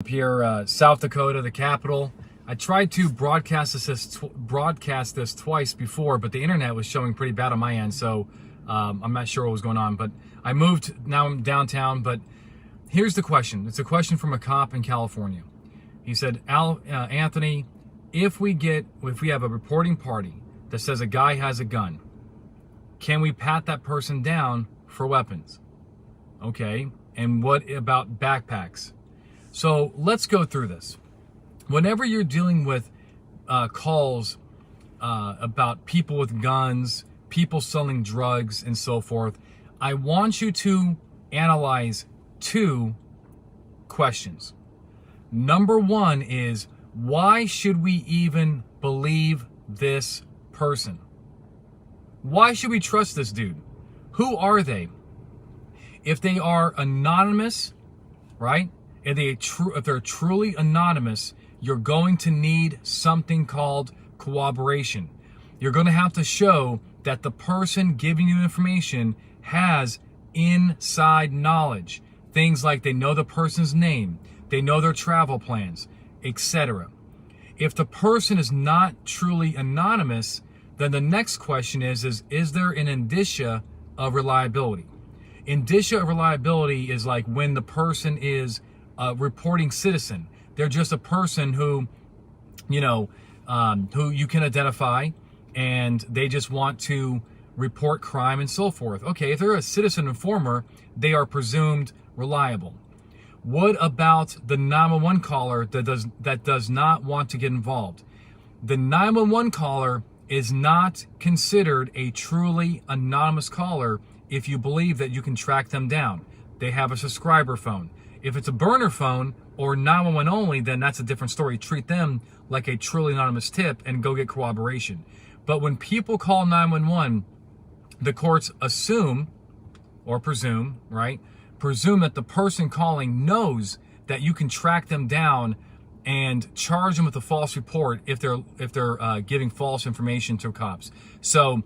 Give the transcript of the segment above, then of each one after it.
Here, South Dakota, the capital. I tried to broadcast this twice before, but the internet was showing pretty bad on my end, so I'm not sure what was going on. But I moved, now I'm downtown. But here's the question. It's a question from a cop in California. He said, Anthony, if we have a reporting party that says a guy has a gun, can we pat that person down for weapons? Okay, and what about backpacks? So let's go through this. Whenever you're dealing with calls about people with guns, people selling drugs, and so forth, I want you to analyze two questions. Number one is, why should we even believe this person? Why should we trust this dude? Who are they? If they are anonymous, right? If they're truly anonymous, you're going to need something called corroboration. You're going to have to show that the person giving you information has inside knowledge. Things like they know the person's name, they know their travel plans, etc. If the person is not truly anonymous, then the next question is there an indicia of reliability? Indicia of reliability is like when the person is a reporting citizen. They're just a person who you can identify, and they just want to report crime and so forth. Okay, if they're a citizen informer, they are presumed reliable. What about the 911 caller that does not want to get involved? The 911 caller is not considered a truly anonymous caller if you believe that you can track them down. They have a subscriber phone. If it's a burner phone or 911 only, then that's a different story. Treat them like a truly anonymous tip and go get corroboration. But when people call 911, the courts assume or presume, right? Presume that the person calling knows that you can track them down and charge them with a false report if they're giving false information to cops. So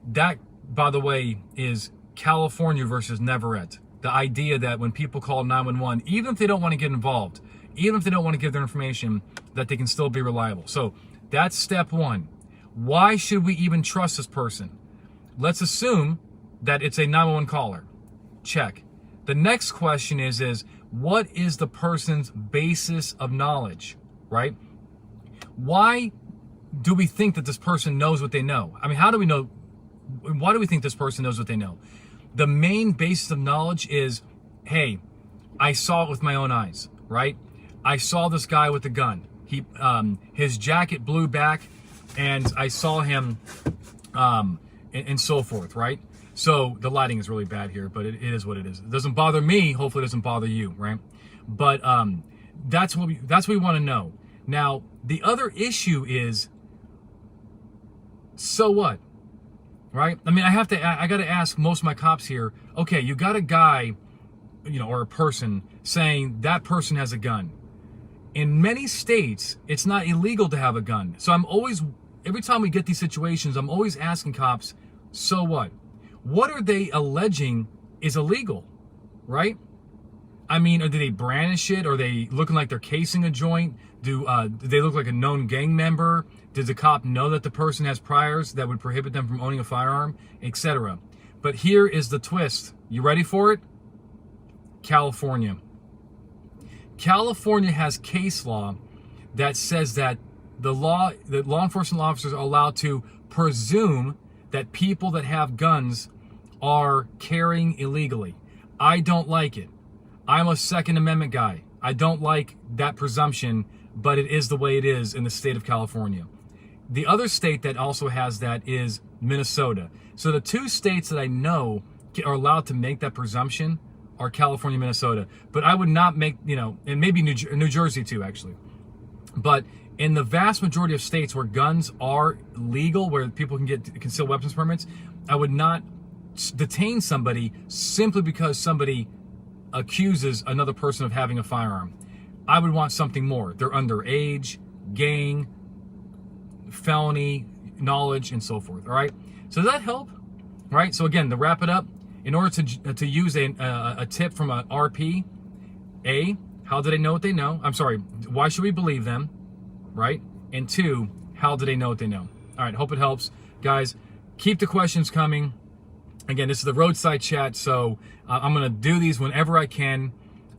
that, by the way, is California versus Neverett. The idea that when people call 911, even if they don't want to get involved, even if they don't want to give their information, that they can still be reliable. So that's step one. Why should we even trust this person? Let's assume that it's a 911 caller. Check. The next question is what is the person's basis of knowledge, right? Why do we think that this person knows what they know? I mean, how do we know? Why do we think this person knows what they know? The main basis of knowledge is, hey, I saw it with my own eyes, right? I saw this guy with a gun. His jacket blew back, and I saw him, and so forth, right? So the lighting is really bad here, but it is what it is. It doesn't bother me. Hopefully, it doesn't bother you, right? But that's what we want to know. Now, the other issue is, so what? Right? I mean, I got to ask most of my cops here, okay, you got a guy, or a person saying that person has a gun. In many states, it's not illegal to have a gun. So every time we get these situations, I'm always asking cops, so what? What are they alleging is illegal, right? I mean, do they brandish it? Are they looking like they're casing a joint? Do they look like a known gang member? Does the cop know that the person has priors that would prohibit them from owning a firearm, etc.? But here is the twist. You ready for it? California. California has case law that says that law enforcement officers are allowed to presume that people that have guns are carrying illegally. I don't like it. I'm a Second Amendment guy. I don't like that presumption, but it is the way it is in the state of California. The other state that also has that is Minnesota. So the two states that I know are allowed to make that presumption are California, Minnesota. But I would not make, and maybe New Jersey too, actually. But in the vast majority of states where guns are legal, where people can get concealed weapons permits, I would not detain somebody simply because somebody accuses another person of having a firearm. I would want something more. They're underage, gang, felony, knowledge, and so forth. All right. So does that help? All right. So again, to wrap it up, in order to use a tip from a RP, how do they know what they know? I'm sorry, why should we believe them, right? And 2, how do they know what they know? All right, hope it helps. Guys, keep the questions coming. Again, this is the Roadside Chat, so I'm going to do these whenever I can.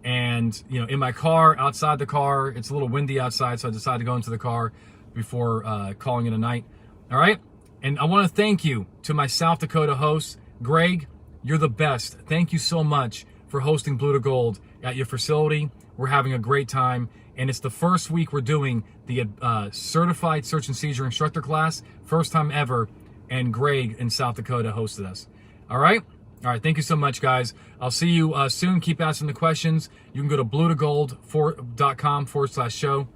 And, you know, in my car, outside the car, it's a little windy outside, so I decided to go into the car before calling it a night. All right? And I want to thank you to my South Dakota host, Greg. You're the best. Thank you so much for hosting Blue to Gold at your facility. We're having a great time. And it's the first week we're doing the Certified Search and Seizure Instructor class. First time ever. And Greg in South Dakota hosted us. All right? All right. Thank you so much, guys. I'll see you soon. Keep asking the questions. You can go to bluetogold.com/show.